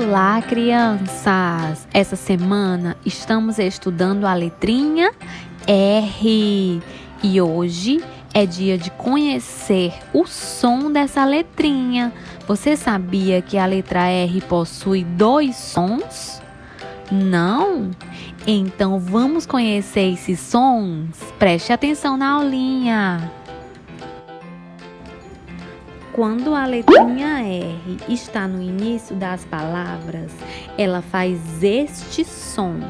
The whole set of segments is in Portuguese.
Olá, crianças! Essa semana estamos estudando a letrinha R e hoje é dia de conhecer o som dessa letrinha. Você sabia que a letra R possui 2 sons? Não? Então vamos conhecer esses sons? Preste atenção na aulinha! Quando a letrinha R está no início das palavras, ela faz este som.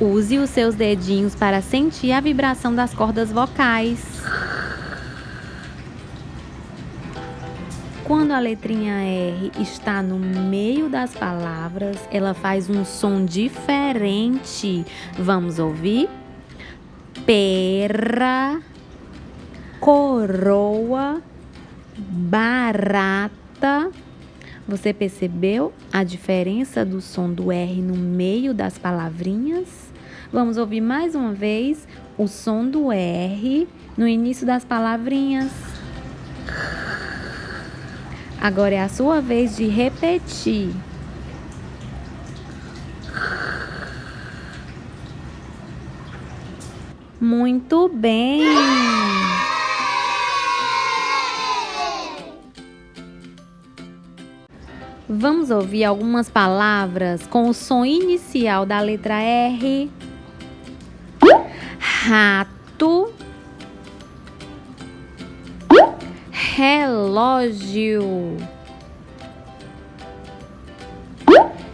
Use os seus dedinhos para sentir a vibração das cordas vocais. Quando a letrinha R está no meio das palavras, ela faz um som diferente. Vamos ouvir? Pera, coroa, barata. Você percebeu a diferença do som do R no meio das palavrinhas? Vamos ouvir mais uma vez o som do R no início das palavrinhas. Agora é a sua vez de repetir. Muito bem! Vamos ouvir algumas palavras com o som inicial da letra R. Rato, relógio,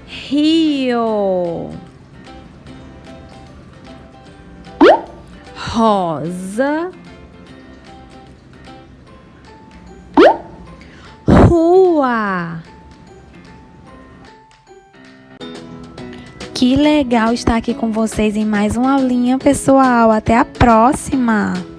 rio, rosa, rua. Que legal estar aqui com vocês em mais uma aulinha, pessoal. Até a próxima!